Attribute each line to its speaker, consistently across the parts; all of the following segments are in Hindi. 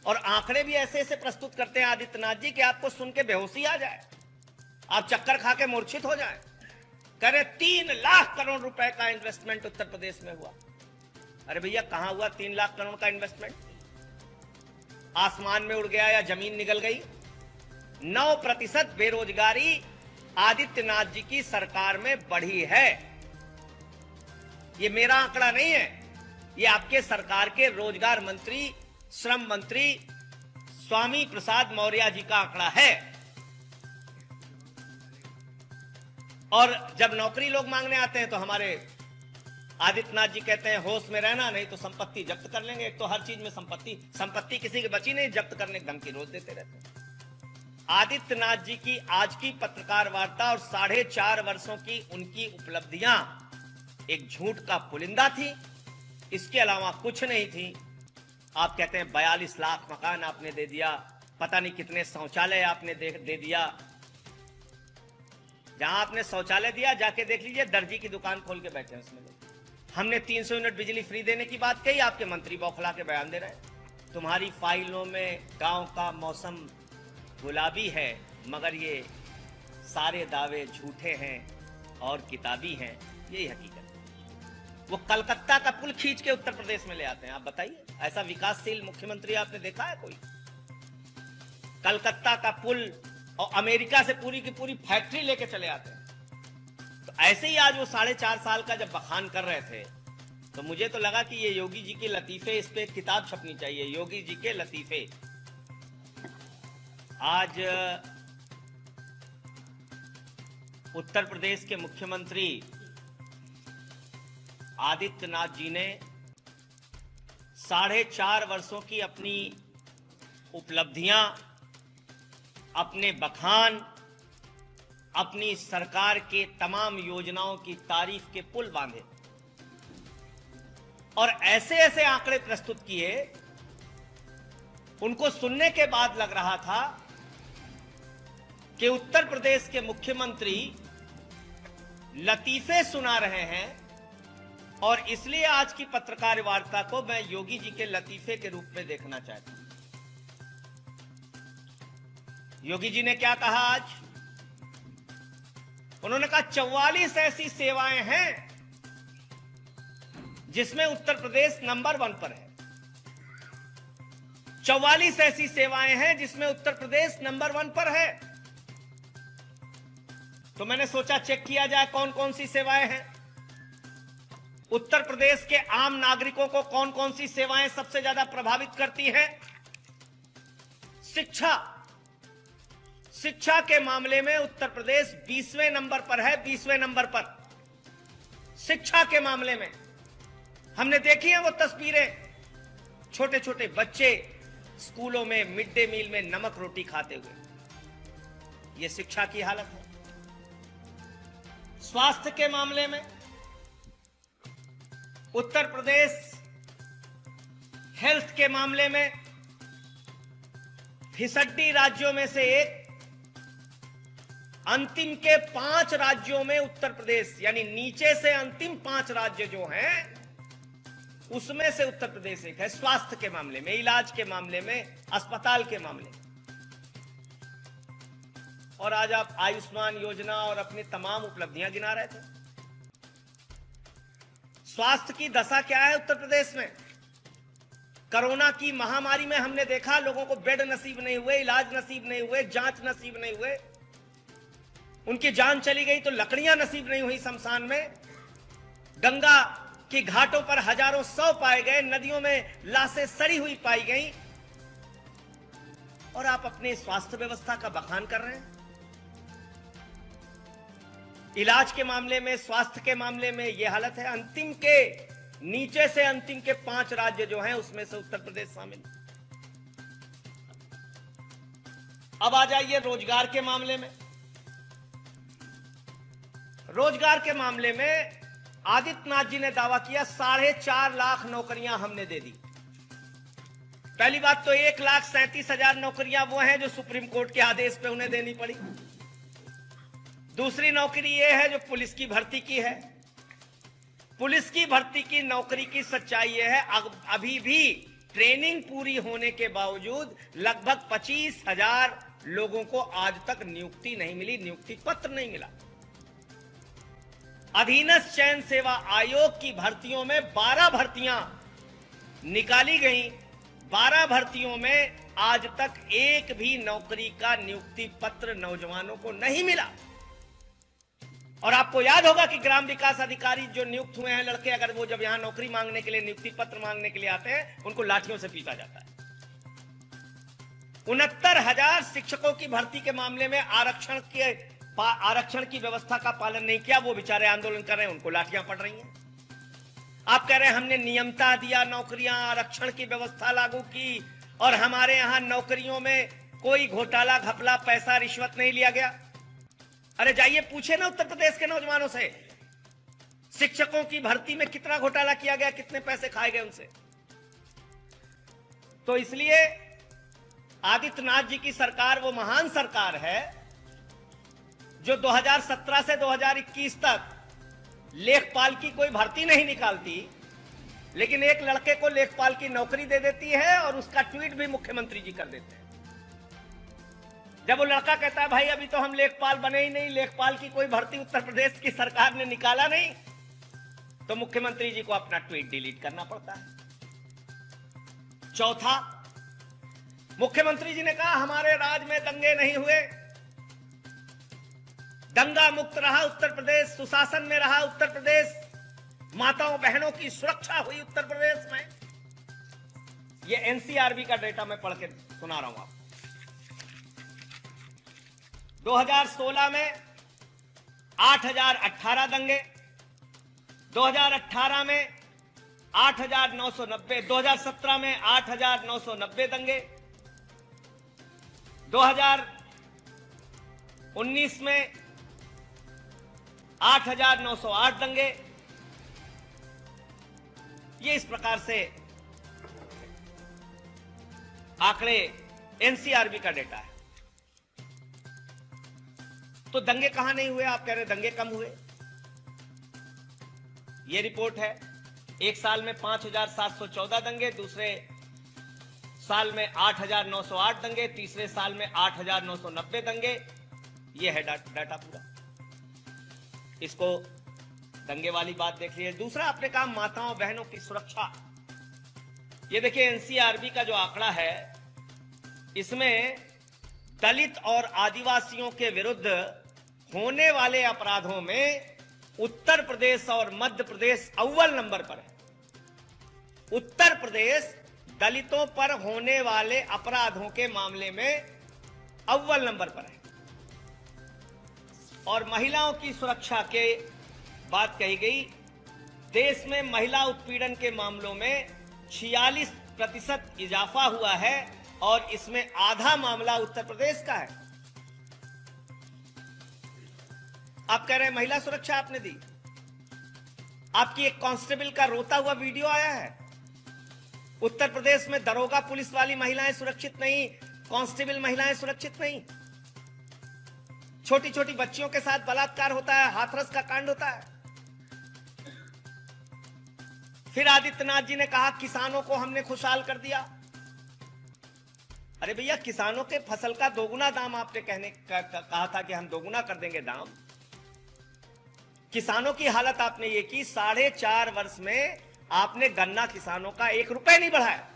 Speaker 1: और आंकड़े भी ऐसे ऐसे प्रस्तुत करते हैं आदित्यनाथ जी कि आपको सुन के बेहोशी आ जाए, आप चक्कर खा के मूर्छित हो जाए। कह रहे 3 लाख करोड़ रुपए का इन्वेस्टमेंट उत्तर प्रदेश में हुआ। अरे भैया कहां हुआ 3 लाख करोड़ का इन्वेस्टमेंट? आसमान में उड़ गया या जमीन निगल गई? 9% बेरोजगारी आदित्यनाथ जी की सरकार में बढ़ी है। ये मेरा आंकड़ा नहीं है, ये आपके सरकार के रोजगार मंत्री, श्रम मंत्री स्वामी प्रसाद मौर्य जी का आंकड़ा है। और जब नौकरी लोग मांगने आते हैं तो हमारे आदित्यनाथ जी कहते हैं होश में रहना, नहीं तो संपत्ति जब्त कर लेंगे। एक तो हर चीज में संपत्ति किसी की बची नहीं, जब्त करने की धमकी रोज देते रहते हैं। आदित्यनाथ जी की आज की पत्रकार वार्ता और 4.5 वर्षों की उनकी उपलब्धियां एक झूठ का पुलिंदा थी, इसके अलावा कुछ नहीं थी। आप कहते हैं 42 लाख मकान आपने दे दिया, पता नहीं कितने शौचालय आपने दे दिया। जहां आपने शौचालय दिया जाके देख लीजिए, दर्जी की दुकान खोल के बैठे हैं उसमें लोग। हमने 300 यूनिट बिजली फ्री देने की बात कही, आपके मंत्री बौखला के बयान दे रहे हैं। तुम्हारी फाइलों में गांव का मौसम गुलाबी है, मगर ये सारे दावे झूठे हैं और किताबी हैं, यही हकीकत है। वो कलकत्ता का पुल खींच के उत्तर प्रदेश में ले आते हैं। आप बताइए, ऐसा विकासशील मुख्यमंत्री आपने देखा है कोई? कलकत्ता का पुल और अमेरिका से पूरी की पूरी फैक्ट्री लेके चले आते हैं। तो ऐसे ही आज वो 4.5 साल का जब बखान कर रहे थे तो मुझे तो लगा कि ये योगी जी के लतीफे, इस पे एक किताब छपनी चाहिए, योगी जी के लतीफे। आज उत्तर प्रदेश के मुख्यमंत्री आदित्यनाथ जी ने 4.5 वर्षों की अपनी उपलब्धियां, अपने बखान, अपनी सरकार के तमाम योजनाओं की तारीफ के पुल बांधे और ऐसे ऐसे आंकड़े प्रस्तुत किए। उनको सुनने के बाद लग रहा था कि उत्तर प्रदेश के मुख्यमंत्री लतीफे सुना रहे हैं और इसलिए आज की पत्रकार वार्ता को मैं योगी जी के लतीफे के रूप में देखना चाहता हूं। योगी जी ने क्या कहा आज? उन्होंने कहा 44 ऐसी सेवाएं हैं जिसमें उत्तर प्रदेश नंबर 1 पर है। 44 ऐसी सेवाएं हैं जिसमें उत्तर प्रदेश नंबर 1 पर है। तो मैंने सोचा चेक किया जाए कौन कौन सी सेवाएं हैं, उत्तर प्रदेश के आम नागरिकों को कौन कौन सी सेवाएं सबसे ज्यादा प्रभावित करती हैं। शिक्षा के मामले में उत्तर प्रदेश 20वें नंबर पर है, 20वें नंबर पर। शिक्षा के मामले में हमने देखी है वो तस्वीरें, छोटे छोटे बच्चे स्कूलों में मिड डे मील में नमक रोटी खाते हुए। ये शिक्षा की हालत है। स्वास्थ्य के मामले में उत्तर प्रदेश हेल्थ के मामले में फिसड्डी राज्यों में से एक, अंतिम के 5 राज्यों में उत्तर प्रदेश, यानी नीचे से अंतिम 5 राज्य जो हैं उसमें से उत्तर प्रदेश एक है। स्वास्थ्य के मामले में, इलाज के मामले में, अस्पताल के मामले में। और आज आप आयुष्मान योजना और अपनी तमाम उपलब्धियां गिना रहे थे। स्वास्थ्य की दशा क्या है उत्तर प्रदेश में? कोरोना की महामारी में हमने देखा लोगों को बेड नसीब नहीं हुए, इलाज नसीब नहीं हुए, जांच नसीब नहीं हुए, उनकी जान चली गई तो लकड़ियां नसीब नहीं हुई शमशान में। गंगा के घाटों पर हजारों शव पाए गए, नदियों में लाशें सड़ी हुई पाई गई, और आप अपने स्वास्थ्य व्यवस्था का बखान कर रहे हैं। इलाज के मामले में, स्वास्थ्य के मामले में यह हालत है। अंतिम के नीचे से अंतिम के 5 राज्य जो हैं उसमें से उत्तर प्रदेश शामिल। अब आ जाइए रोजगार के मामले में। रोजगार के मामले में आदित्यनाथ जी ने दावा किया 4.5 लाख नौकरियां हमने दे दी। पहली बात तो 1,37,000 नौकरियां वो हैं जो सुप्रीम कोर्ट के आदेश पे उन्हें देनी पड़ी। दूसरी नौकरी ये है जो पुलिस की भर्ती की है। पुलिस की भर्ती की नौकरी की सच्चाई ये है, अभी भी ट्रेनिंग पूरी होने के बावजूद लगभग 25,000 लोगों को आज तक नियुक्ति नहीं मिली, नियुक्ति पत्र नहीं मिला। अधीनस्थ चयन सेवा आयोग की भर्तियों में 12 भर्तियां निकाली गई। 12 भर्तियों में आज तक एक भी नौकरी का नियुक्ति पत्र नौजवानों को नहीं मिला। और आपको याद होगा कि ग्राम विकास अधिकारी जो नियुक्त हुए हैं लड़के, अगर वो जब यहां नौकरी मांगने के लिए, नियुक्ति पत्र मांगने के लिए आते हैं, उनको लाठियों से पीटा जाता है। 69,000 शिक्षकों की भर्ती के मामले में आरक्षण की व्यवस्था का पालन नहीं किया, वो बेचारे आंदोलन कर रहे हैं, उनको लाठियां पड़ रही हैं। आप कह रहे हैं हमने नियमता दिया, नौकरियां, आरक्षण की व्यवस्था लागू की और हमारे यहां नौकरियों में कोई घोटाला, घपला, पैसा, रिश्वत नहीं लिया गया। अरे जाइए पूछे ना उत्तर प्रदेश के नौजवानों से, शिक्षकों की भर्ती में कितना घोटाला किया गया, कितने पैसे खाए गए उनसे। तो इसलिए आदित्यनाथ जी की सरकार वो महान सरकार है जो 2017 से 2021 तक लेखपाल की कोई भर्ती नहीं निकालती, लेकिन एक लड़के को लेखपाल की नौकरी दे देती है और उसका ट्वीट भी मुख्यमंत्री जी कर देते हैं। जब वो लड़का कहता है भाई अभी तो हम लेखपाल बने ही नहीं, लेखपाल की कोई भर्ती उत्तर प्रदेश की सरकार ने निकाला नहीं, तो मुख्यमंत्री जी को अपना ट्वीट डिलीट करना पड़ता है। चौथा, मुख्यमंत्री जी ने कहा हमारे राज में दंगे नहीं हुए, दंगा मुक्त रहा उत्तर प्रदेश, सुशासन में रहा उत्तर प्रदेश, माताओं बहनों की सुरक्षा हुई उत्तर प्रदेश में। ये एनसीआरबी का डेटा मैं पढ़ के सुना रहा हूं आपको। 2016 में 8,018 दंगे, 2018 में 8,990, 2017 में 8,990 दंगे, 2019 में 8,908 दंगे। ये इस प्रकार से आंकड़े एनसीआरबी का डेटा है। तो दंगे कहां नहीं हुए? आप कह रहे दंगे कम हुए। ये रिपोर्ट है, एक साल में 5,714 दंगे, दूसरे साल में 8,908 दंगे, तीसरे साल में 8,990 दंगे। ये है डाटा पूरा। इसको दंगे वाली बात देख लीजिए। दूसरा आपने कहा माताओं बहनों की सुरक्षा। ये देखिए एनसीआरबी का जो आंकड़ा है, इसमें दलित और आदिवासियों के विरुद्ध होने वाले अपराधों में उत्तर प्रदेश और मध्य प्रदेश अव्वल नंबर पर है। उत्तर प्रदेश दलितों पर होने वाले अपराधों के मामले में अव्वल नंबर पर है। और महिलाओं की सुरक्षा के बात कही गई। देश में महिला उत्पीड़न के मामलों में 46% इजाफा हुआ है और इसमें आधा मामला उत्तर प्रदेश का है। आप कह रहे हैं महिला सुरक्षा आपने दी। आपकी एक कांस्टेबल का रोता हुआ वीडियो आया है। उत्तर प्रदेश में दरोगा पुलिस वाली महिलाएं सुरक्षित नहीं, कांस्टेबल महिलाएं सुरक्षित नहीं। छोटी छोटी बच्चियों के साथ बलात्कार होता है, हाथरस का कांड होता है। फिर आदित्यनाथ जी ने कहा किसानों को हमने खुशहाल कर दिया। अरे भैया, किसानों के फसल का दोगुना दाम आपने कहा था कि हम दोगुना कर देंगे दाम। किसानों की हालत आपने ये की, 4.5 वर्ष में आपने गन्ना किसानों का 1 रुपए नहीं बढ़ाया।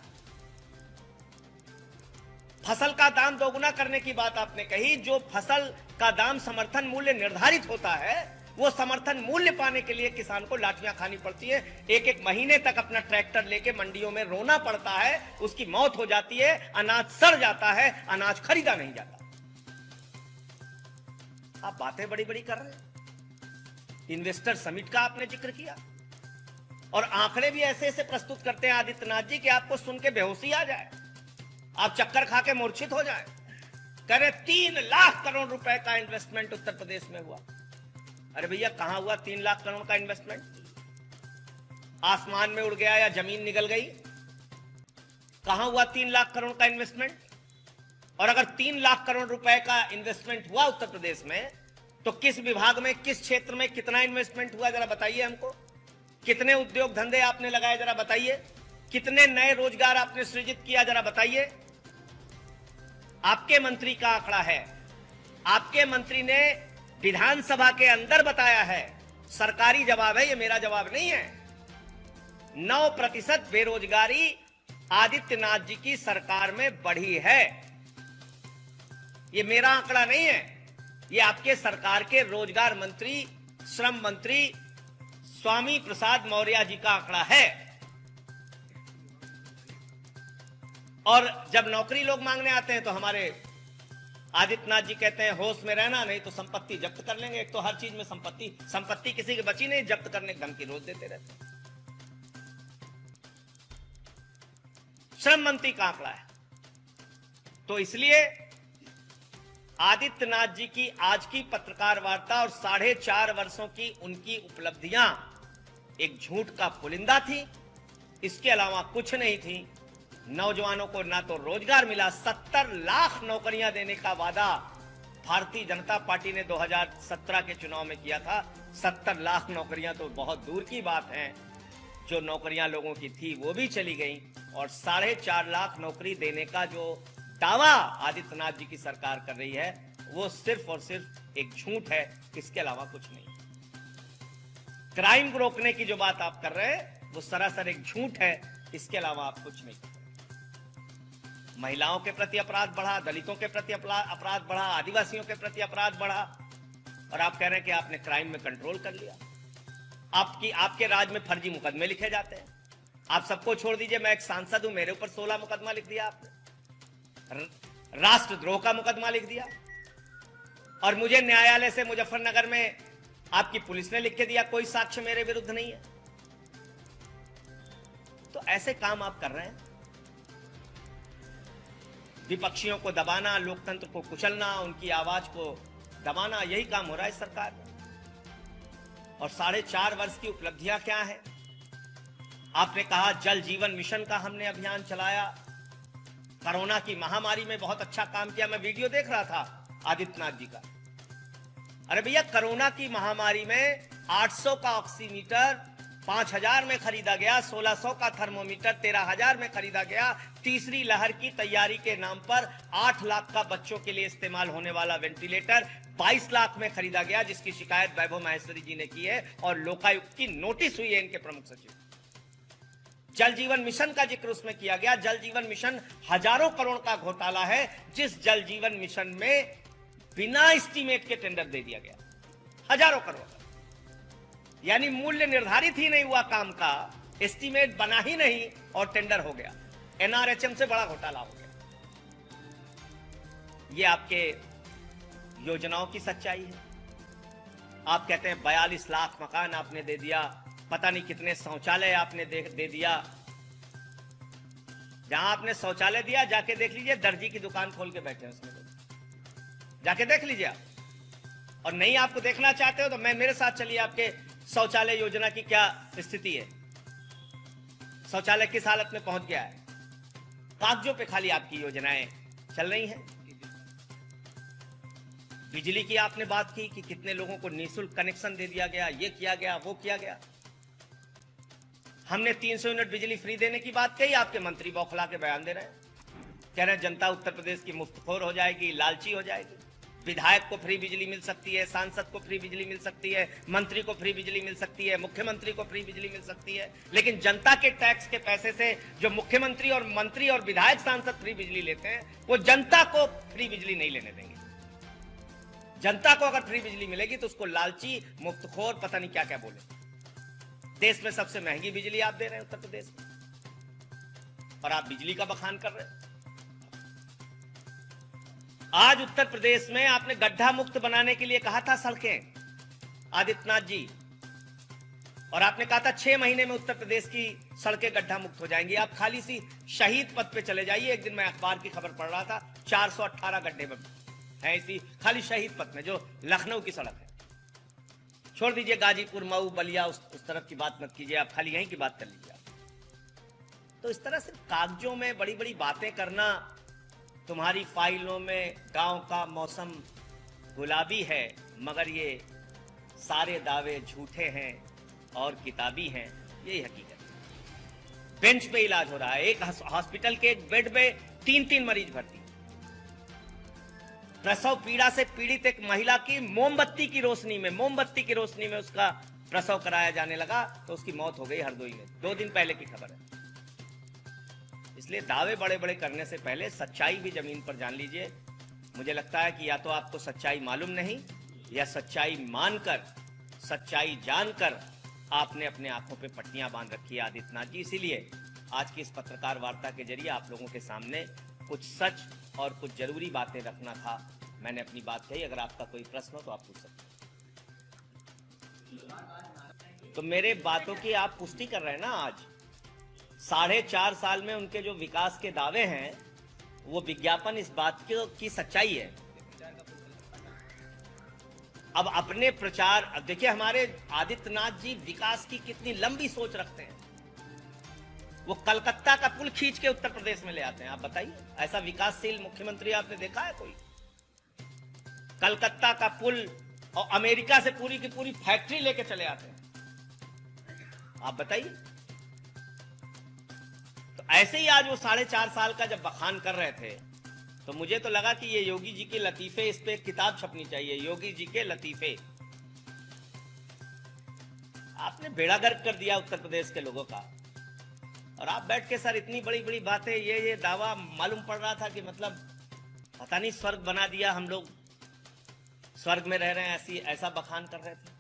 Speaker 1: फसल का दाम दोगुना करने की बात आपने कही। जो फसल का दाम समर्थन मूल्य निर्धारित होता है, वो समर्थन मूल्य पाने के लिए किसान को लाठियां खानी पड़ती है। एक महीने तक अपना ट्रैक्टर लेके मंडियों में रोना पड़ता है, उसकी मौत हो जाती है, अनाज सड़ जाता है, अनाज खरीदा नहीं जाता। आप बातें बड़ी बड़ी कर रहे हैं। इन्वेस्टर समिट का आपने जिक्र किया और आंकड़े भी ऐसे ऐसे प्रस्तुत करते हैं आदित्यनाथ जी कि आपको सुन के बेहोशी आ जाए, आप चक्कर खा के मूर्छित हो जाए। कह रहे 3 लाख करोड़ रुपए का इन्वेस्टमेंट उत्तर प्रदेश में हुआ। अरे भैया, कहां हुआ 3 लाख करोड़ का इन्वेस्टमेंट? आसमान में उड़ गया या जमीन निगल गई? कहां हुआ 3 लाख करोड़ का इन्वेस्टमेंट? और अगर 3 लाख करोड़ रुपए का इन्वेस्टमेंट हुआ उत्तर प्रदेश में, तो किस विभाग में, किस क्षेत्र में कितना इन्वेस्टमेंट हुआ, जरा बताइए हमको। कितने उद्योग धंधे आपने लगाए, जरा बताइए। कितने नए रोजगार आपने सृजित किया, जरा बताइए। आपके मंत्री का आंकड़ा है, आपके मंत्री ने विधानसभा के अंदर बताया है, सरकारी जवाब है, ये मेरा जवाब नहीं है। 9% बेरोजगारी आदित्यनाथ जी की सरकार में बढ़ी है। ये मेरा आंकड़ा नहीं है, ये आपके सरकार के रोजगार मंत्री, श्रम मंत्री स्वामी प्रसाद मौर्य जी का आंकड़ा है। और जब नौकरी लोग मांगने आते हैं तो हमारे आदित्यनाथ जी कहते हैं होश में रहना, नहीं तो संपत्ति जब्त कर लेंगे। एक तो हर चीज में संपत्ति किसी की बची नहीं, जब्त करने की धमकी रोज देते रहते हैं। श्रम मंत्री का आंकड़ा है। तो इसलिए आदित्यनाथ जी की आज की पत्रकार वार्ता और 4.5 वर्षों की उनकी उपलब्धियां एक झूठ का पुलिंदा थी, इसके अलावा कुछ नहीं थी। नौजवानों को ना तो रोजगार मिला, 70 लाख नौकरियां देने का वादा भारतीय जनता पार्टी ने 2017 के चुनाव में किया था। 70 लाख नौकरियां तो बहुत दूर की बात है, जो नौकरियां लोगों की थी वो भी चली गई। और 4.5 लाख नौकरी देने का जो दावा आदित्यनाथ जी की सरकार कर रही है वो सिर्फ और सिर्फ एक झूठ है, इसके अलावा कुछ नहीं। क्राइम को रोकने की जो बात आप कर रहे हैं वो सरासर एक झूठ है, इसके अलावा आप कुछ नहीं कर रहे। महिलाओं के प्रति अपराध बढ़ा, दलितों के प्रति अपराध बढ़ा, आदिवासियों के प्रति अपराध बढ़ा, और आप कह रहे हैं कि आपने क्राइम में कंट्रोल कर लिया। आपके राज्य में फर्जी मुकदमे लिखे जाते हैं। आप सबको छोड़ दीजिए, मैं एक सांसद हूं, मेरे ऊपर 16 मुकदमा लिख दिया आपने, राष्ट्रद्रोह का मुकदमा लिख दिया, और मुझे न्यायालय से मुजफ्फरनगर में आपकी पुलिस ने लिख के दिया कोई साक्ष्य मेरे विरुद्ध नहीं है। तो ऐसे काम आप कर रहे हैं, विपक्षियों को दबाना, लोकतंत्र को कुचलना, उनकी आवाज को दबाना, यही काम हो रहा है सरकार में। और 4.5 वर्ष की उपलब्धियां क्या है? आपने कहा जल जीवन मिशन का हमने अभियान चलाया, कोरोना की महामारी में बहुत अच्छा काम किया। मैं वीडियो देख रहा था आदित्यनाथ जी का। अरे भैया, कोरोना की महामारी में 800 का ऑक्सीमीटर 5000 में खरीदा गया, 1600 का थर्मोमीटर 13000 में खरीदा गया, तीसरी लहर की तैयारी के नाम पर 8 लाख का बच्चों के लिए इस्तेमाल होने वाला वेंटिलेटर 22 लाख में खरीदा गया, जिसकी शिकायत वैभव माहेश्वरी जी ने की है और लोकायुक्त की नोटिस हुई है इनके प्रमुख सचिव। जल जीवन मिशन का जिक्र उसमें किया गया। जल जीवन मिशन हजारों करोड़ का घोटाला है, जिस जल जीवन मिशन में बिना एस्टीमेट के टेंडर दे दिया गया, हजारों करोड़, यानी मूल्य निर्धारित ही नहीं हुआ काम का, एस्टीमेट बना ही नहीं और टेंडर हो गया। एनआरएचएम से बड़ा घोटाला हो गया। ये आपके योजनाओं की सच्चाई है। आप कहते हैं 42 लाख मकान आपने दे दिया, पता नहीं कितने शौचालय आपने दे दिया। जहां आपने शौचालय दिया जाके देख लीजिए, दर्जी की दुकान खोल के बैठे हैं उसमें, जाके देख लीजिए आप। और नहीं आपको देखना चाहते हो तो मेरे साथ चलिए, आपके शौचालय योजना की क्या स्थिति है, शौचालय किस हालत में पहुंच गया है। कागजों पे खाली आपकी योजनाएं चल रही हैं। बिजली की आपने बात की कि कितने लोगों को निःशुल्क कनेक्शन दे दिया गया, ये किया गया, वो किया गया। हमने 300 यूनिट बिजली फ्री देने की बात कही, आपके मंत्री बौखला के बयान दे रहे हैं, कह रहे हैं जनता उत्तर प्रदेश की मुफ्तखोर हो जाएगी, लालची हो जाएगी। विधायक को फ्री बिजली मिल सकती है, सांसद को फ्री बिजली मिल सकती है, मंत्री को फ्री बिजली मिल सकती है, मुख्यमंत्री को फ्री बिजली मिल सकती है, लेकिन जनता के टैक्स के पैसे से जो मुख्यमंत्री और मंत्री और विधायक सांसद फ्री बिजली लेते हैं, वो जनता को फ्री बिजली नहीं लेने देंगे। जनता को अगर फ्री बिजली मिलेगी तो उसको लालची, मुफ्तखोर, पता नहीं क्या क्या बोले। देश में सबसे महंगी बिजली आप दे रहे हैं उत्तर प्रदेश में, और आप बिजली का बखान कर रहे हैं। आज उत्तर प्रदेश में आपने गड्ढा मुक्त बनाने के लिए कहा था सड़कें, आदित्यनाथ जी, और आपने कहा था 6 महीने में उत्तर प्रदेश की सड़कें गड्ढा मुक्त हो जाएंगी। आप खाली सी शहीद पथ पे चले जाइए। एक दिन मैं अखबार की खबर पढ़ रहा था, 418 गड्ढे हैं इसी खाली शहीद पथ में, जो लखनऊ की सड़क है। छोड़ दीजिए गाजीपुर, मऊ, बलिया, उस तरफ की बात मत कीजिए, आप खाली यहीं की बात कर लीजिए। तो इस तरह से कागजों में बड़ी बड़ी बातें करना, तुम्हारी फाइलों में गांव का मौसम गुलाबी है, मगर ये सारे दावे झूठे हैं और किताबी हैं, यही हकीकत है। बेंच पे इलाज हो रहा है, एक हॉस्पिटल के एक बेड पे 3-3 मरीज भर्ती। प्रसव पीड़ा से पीड़ित एक महिला की मोमबत्ती की रोशनी में उसका प्रसव कराया जाने लगा तो उसकी मौत हो गई हरदोई में। 2 दिन पहले की खबर है। इसलिए दावे बड़े बड़े करने से पहले सच्चाई भी जमीन पर जान लीजिए। मुझे लगता है कि या तो आपको सच्चाई मालूम नहीं, या सच्चाई मानकर, सच्चाई जानकर आपने अपने आंखों पे पट्टियां बांध रखी है आदित्यनाथ जी। इसीलिए आज की इस पत्रकार वार्ता के जरिए आप लोगों के सामने कुछ सच और कुछ जरूरी बातें रखना था। मैंने अपनी बात कही। अगर आपका कोई प्रश्न हो तो आप पूछ सकते हैं। तो मेरे बातों की आप पुष्टि कर रहे हैं ना। आज 4.5 साल में उनके जो विकास के दावे हैं वो विज्ञापन इस बात की सच्चाई है। अब अपने प्रचार, अब देखिए हमारे आदित्यनाथ जी विकास की कितनी लंबी सोच रखते हैं। वो कलकत्ता का पुल खींच के उत्तर प्रदेश में ले आते हैं। आप बताइए, ऐसा विकासशील मुख्यमंत्री आपने देखा है कोई? कलकत्ता का पुल और अमेरिका से पूरी की पूरी फैक्ट्री लेके चले आते हैं। आप बताइए। तो ऐसे ही आज वो 4.5 साल का जब बखान कर रहे थे तो मुझे तो लगा कि ये योगी जी के लतीफे, इस पे एक किताब छपनी चाहिए, योगी जी के लतीफे। आपने बेड़ा गर्क कर दिया उत्तर प्रदेश के लोगों का। और आप बैठ के सर इतनी बड़ी बड़ी बातें, ये दावा मालूम पड़ रहा था कि मतलब पता नहीं स्वर्ग बना दिया, हम लोग स्वर्ग में रह रहे हैं, ऐसा बखान कर रहे थे।